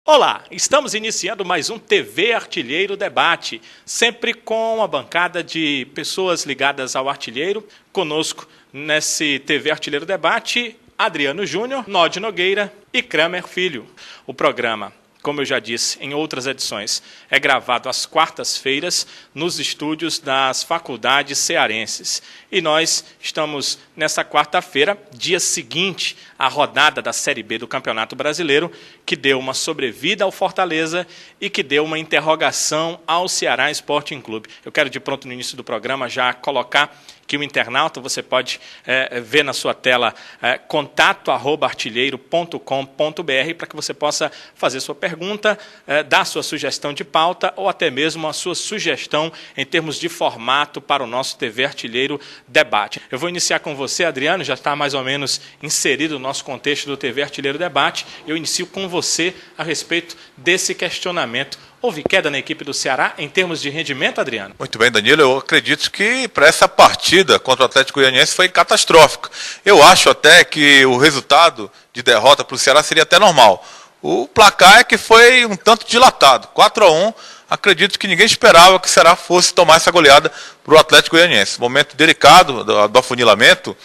Olá, estamos iniciando mais um TV Artilheiro Debate, sempre com uma bancada de pessoas ligadas ao artilheiro. Conosco nesse TV Artilheiro Debate, Adriano Júnior, Nod Nogueira e Kramer Filho. O programa, como eu já disse em outras edições, é gravado às quartas-feiras nos estúdios das faculdades cearenses. E nós estamos nessa quarta-feira, dia seguinte à rodada da Série B do Campeonato Brasileiro, que deu uma sobrevida ao Fortaleza e que deu uma interrogação ao Ceará Sporting Clube. Eu quero, de pronto, no início do programa, já colocar que o internauta, você pode ver na sua tela contato@artilheiro.com.br para que você possa fazer sua pergunta, dar sua sugestão de pauta ou até mesmo a sua sugestão em termos de formato para o nosso TV Artilheiro Debate. Eu vou iniciar com você, Adriano, já está mais ou menos inserido no nosso contexto do TV Artilheiro Debate. Eu inicio com você a respeito desse questionamento. Houve queda na equipe do Ceará em termos de rendimento, Adriano? Muito bem, Danilo. Eu acredito que para essa partida contra o Atlético Goianiense foi catastrófica. Eu acho até que o resultado de derrota para o Ceará seria até normal. O placar é que foi um tanto dilatado, 4-1. Acredito que ninguém esperava que o Ceará fosse tomar essa goleada para o Atlético Goianiense. Momento delicado do afunilamento,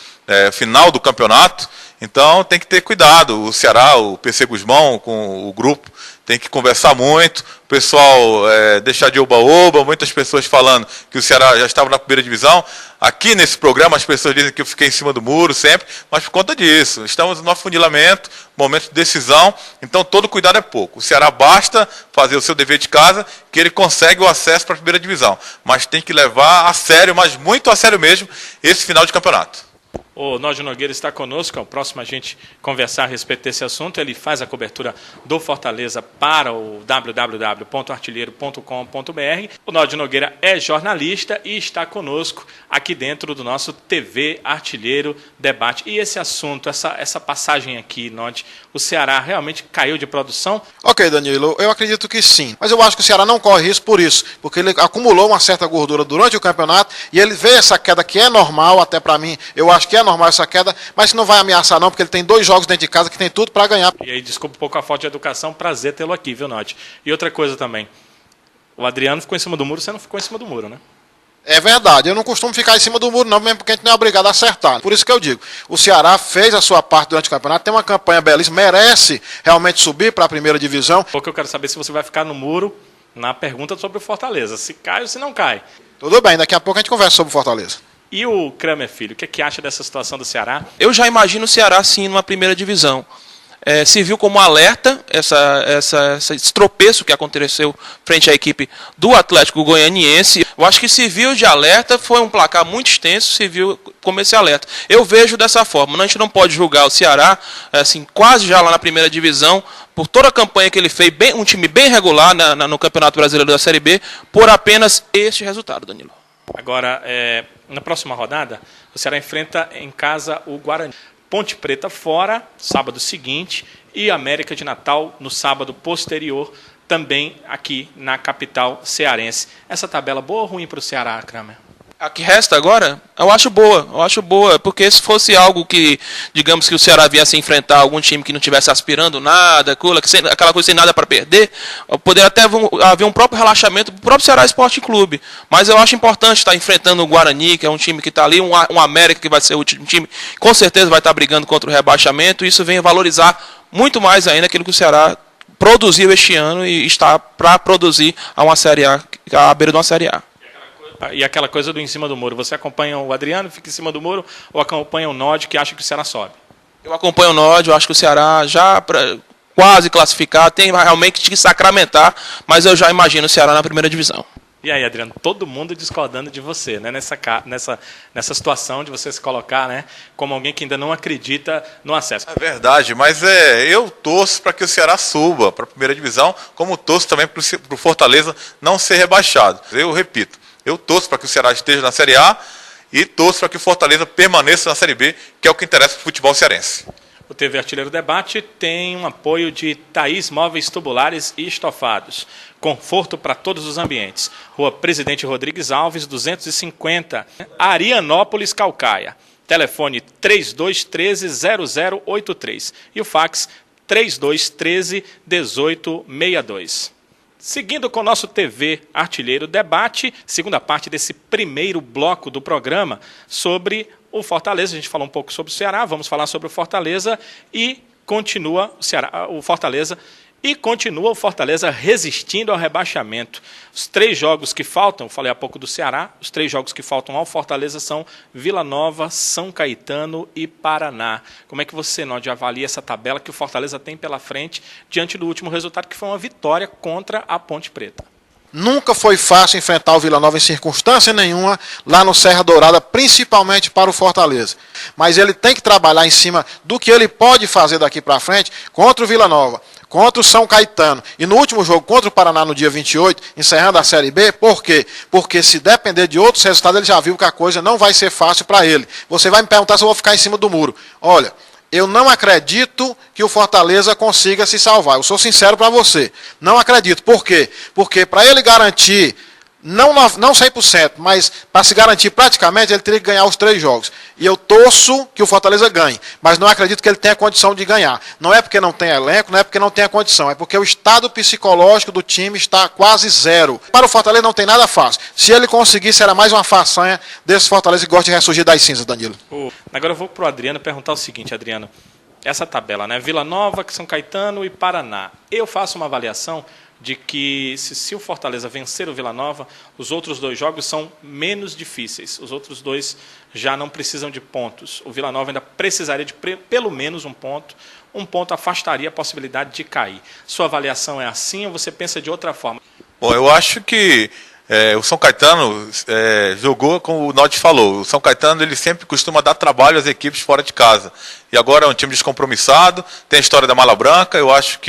final do campeonato. Então tem que ter cuidado. O Ceará, o PC Guzmão com o grupo, tem que conversar muito. O pessoal deixar de oba-oba, muitas pessoas falando que o Ceará já estava na primeira divisão. Aqui nesse programa as pessoas dizem que eu fiquei em cima do muro sempre, mas por conta disso. Estamos no afunilamento, momento de decisão, então todo cuidado é pouco. O Ceará basta fazer o seu dever de casa, que ele consegue o acesso para a primeira divisão. Mas tem que levar a sério, mas muito a sério mesmo, esse final de campeonato. O Nod Nogueira está conosco, é o próximo a gente conversar a respeito desse assunto. Ele faz a cobertura do Fortaleza para o www.artilheiro.com.br. O Nod Nogueira é jornalista e está conosco aqui dentro do nosso TV Artilheiro Debate. E esse assunto, essa passagem aqui, Nod, o Ceará realmente caiu de produção? Ok, Danilo, eu acredito que sim. Mas eu acho que o Ceará não corre risco por isso, porque ele acumulou uma certa gordura durante o campeonato e ele vê essa queda que é normal, até para mim, eu acho que é normal essa queda, mas não vai ameaçar não, porque ele tem 2 jogos dentro de casa que tem tudo para ganhar. E aí, desculpa um pouco a falta de educação, prazer tê-lo aqui, viu, Nod? E outra coisa também, o Adriano ficou em cima do muro, você não ficou em cima do muro, né? É verdade, eu não costumo ficar em cima do muro não, mesmo porque a gente não é obrigado a acertar. Por isso que eu digo, o Ceará fez a sua parte durante o campeonato, tem uma campanha belíssima, merece realmente subir para a primeira divisão. Porque eu quero saber se você vai ficar no muro na pergunta sobre o Fortaleza, se cai ou se não cai. Tudo bem, daqui a pouco a gente conversa sobre o Fortaleza. E o Kramer Filho, o que acha dessa situação do Ceará? Eu já imagino o Ceará sim numa primeira divisão. Se viu como alerta esse tropeço que aconteceu frente à equipe do Atlético Goianiense. Eu acho que se viu de alerta, foi um placar muito extenso, se viu como esse alerta. Eu vejo dessa forma, a gente não pode julgar o Ceará, assim, quase já lá na primeira divisão, por toda a campanha que ele fez, um time bem regular no Campeonato Brasileiro da Série B, por apenas este resultado, Danilo. Agora, na próxima rodada, o Ceará enfrenta em casa o Guarani. Ponte Preta fora, sábado seguinte, e América de Natal no sábado posterior, também aqui na capital cearense. Essa tabela boa ou ruim para o Ceará, Kramer? A que resta agora, eu acho boa, porque se fosse algo que, digamos que o Ceará viesse enfrentar algum time que não estivesse aspirando nada, aquela coisa sem nada para perder, poderia até haver um próprio relaxamento do próprio Ceará Sporting Clube. Mas eu acho importante estar enfrentando o Guarani, que é um time que está ali, um América que vai ser o time que com certeza vai estar brigando contra o rebaixamento, e isso vem valorizar muito mais ainda aquilo que o Ceará produziu este ano e está para produzir a uma Série A, à beira de uma Série A. E aquela coisa do em cima do muro, você acompanha o Adriano, fica em cima do muro, ou acompanha o Nod, que acha que o Ceará sobe? Eu acompanho o Nod, eu acho que o Ceará já quase classificado, tem realmente que sacramentar, mas eu já imagino o Ceará na primeira divisão. E aí, Adriano, todo mundo discordando de você, né? Nessa situação de você se colocar, né, como alguém que ainda não acredita no acesso. É verdade, mas eu torço para que o Ceará suba para a primeira divisão, como torço também para o Fortaleza não ser rebaixado. Eu repito, eu torço para que o Ceará esteja na Série A e torço para que o Fortaleza permaneça na Série B, que é o que interessa para o futebol cearense. O TV Artilheiro Debate tem um apoio de Thaís Móveis Tubulares e Estofados. Conforto para todos os ambientes. Rua Presidente Rodrigues Alves, 250, Arianópolis, Caucaia. Telefone 3213-0083. E o fax 3213-1862. Seguindo com o nosso TV Artilheiro Debate, segunda parte desse primeiro bloco do programa sobre o Fortaleza. A gente falou um pouco sobre o Ceará, vamos falar sobre o Fortaleza e continua o Fortaleza resistindo ao rebaixamento. Os 3 jogos que faltam, falei há pouco do Ceará, os 3 jogos que faltam ao Fortaleza são Vila Nova, São Caetano e Paraná. Como é que você, Nodi, avalia essa tabela que o Fortaleza tem pela frente diante do último resultado, que foi uma vitória contra a Ponte Preta? Nunca foi fácil enfrentar o Vila Nova em circunstância nenhuma lá no Serra Dourada, principalmente para o Fortaleza. Mas ele tem que trabalhar em cima do que ele pode fazer daqui para frente contra o Vila Nova, contra o São Caetano e no último jogo contra o Paraná no dia 28, encerrando a Série B. Por quê? Porque se depender de outros resultados, ele já viu que a coisa não vai ser fácil para ele. Você vai me perguntar se eu vou ficar em cima do muro. Olha, eu não acredito que o Fortaleza consiga se salvar. Eu sou sincero para você. Não acredito. Por quê? Porque para ele garantir, não 100%, mas para se garantir praticamente, ele teria que ganhar os 3 jogos. E eu torço que o Fortaleza ganhe. Mas não acredito que ele tenha condição de ganhar. Não é porque não tem elenco, não é porque não tem a condição. É porque o estado psicológico do time está quase zero. Para o Fortaleza não tem nada fácil. Se ele conseguir, será mais uma façanha desse Fortaleza que gosta de ressurgir das cinzas, Danilo. Agora eu vou para o Adriano perguntar o seguinte, Adriano. Essa tabela, né? Vila Nova, São Caetano e Paraná. Eu faço uma avaliação de que se o Fortaleza vencer o Vila Nova, os outros 2 jogos são menos difíceis. Os outros 2 já não precisam de pontos. O Vila Nova ainda precisaria de pelo menos um ponto. Um ponto afastaria a possibilidade de cair. Sua avaliação é assim ou você pensa de outra forma? Bom, eu acho que o São Caetano jogou, como o Nodi falou, o São Caetano ele sempre costuma dar trabalho às equipes fora de casa. E agora é um time descompromissado, tem a história da mala branca, eu acho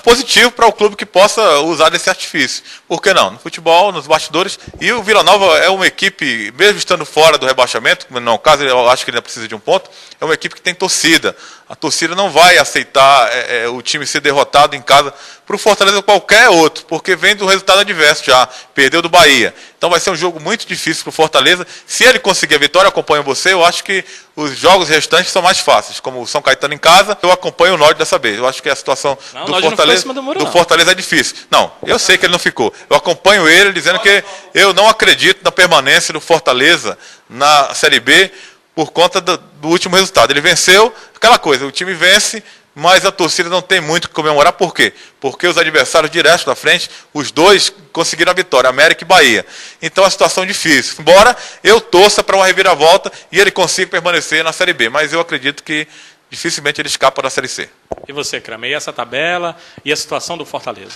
positivo para o clube que possa usar desse artifício. Por que não? No futebol, nos bastidores, e o Vila Nova é uma equipe, mesmo estando fora do rebaixamento, no caso eu acho que ele ainda precisa de um ponto, é uma equipe que tem torcida. A torcida não vai aceitar o time ser derrotado em casa para o Fortaleza ou qualquer outro, porque vem do resultado adverso já, perdeu do Bahia. Então vai ser um jogo muito difícil para o Fortaleza. Se ele conseguir a vitória, acompanho você, eu acho que os jogos restantes são mais fáceis. Como o São Caetano em casa, eu acompanho o Nodi dessa vez. Eu acho que a situação do Fortaleza é difícil. Não, eu sei que ele não ficou. Eu acompanho ele dizendo que eu não acredito na permanência do Fortaleza na Série B por conta do último resultado. Ele venceu, aquela coisa, o time vence, mas a torcida não tem muito o que comemorar. Por quê? Porque os adversários diretos da frente, os 2 conseguiram a vitória, América e Bahia. Então a situação é difícil. Embora eu torça para uma reviravolta e ele consiga permanecer na Série B, mas eu acredito que dificilmente ele escapa da Série C. E você, Kramer, e essa tabela e a situação do Fortaleza?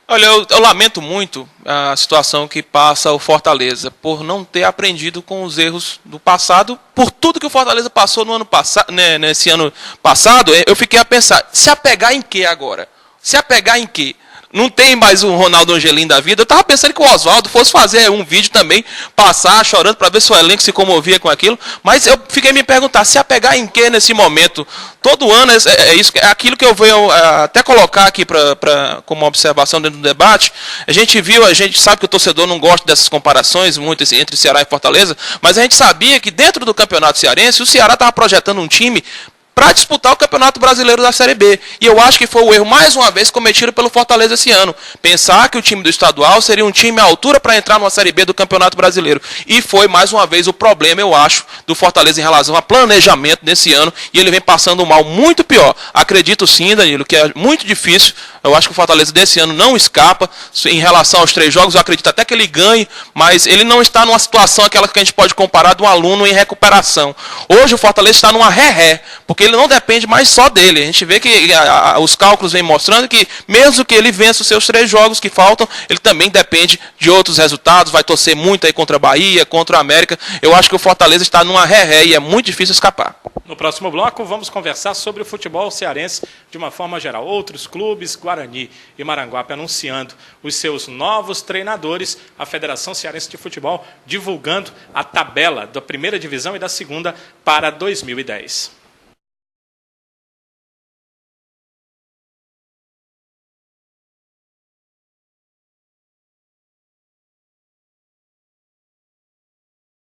Olha, eu lamento muito a situação que passa o Fortaleza por não ter aprendido com os erros do passado, por tudo que o Fortaleza passou no ano passado, né, nesse ano passado. Eu fiquei a pensar, se apegar em quê agora? Se apegar em quê? Não tem mais um Ronaldo Angelim da vida. Eu estava pensando que o Oswaldo fosse fazer um vídeo também, passar chorando para ver se o elenco se comovia com aquilo. Mas eu fiquei me perguntar, se apegar em quê nesse momento? Todo ano é aquilo que eu venho até colocar aqui como observação dentro do debate. A gente sabe que o torcedor não gosta dessas comparações muito entre Ceará e Fortaleza, mas a gente sabia que dentro do Campeonato Cearense, o Ceará estava projetando um time para disputar o Campeonato Brasileiro da Série B. E eu acho que foi o erro, mais uma vez, cometido pelo Fortaleza esse ano. Pensar que o time do estadual seria um time à altura para entrar numa Série B do Campeonato Brasileiro. E foi, mais uma vez, o problema, eu acho, do Fortaleza em relação a planejamento nesse ano. E ele vem passando um mal muito pior. Acredito sim, Danilo, que é muito difícil. Eu acho que o Fortaleza desse ano não escapa. Em relação aos 3 jogos, eu acredito até que ele ganhe, mas ele não está numa situação aquela que a gente pode comparar de um aluno em recuperação. Hoje o Fortaleza está numa ré-ré, porque ele não depende mais só dele. A gente vê que os cálculos vêm mostrando que mesmo que ele vença os seus 3 jogos que faltam, ele também depende de outros resultados, vai torcer muito aí contra a Bahia, contra a América. Eu acho que o Fortaleza está numa ré-ré e é muito difícil escapar. No próximo bloco vamos conversar sobre o futebol cearense de uma forma geral. Outros clubes, Guarani e Maranguape, anunciando os seus novos treinadores, a Federação Cearense de Futebol divulgando a tabela da primeira divisão e da segunda para 2010.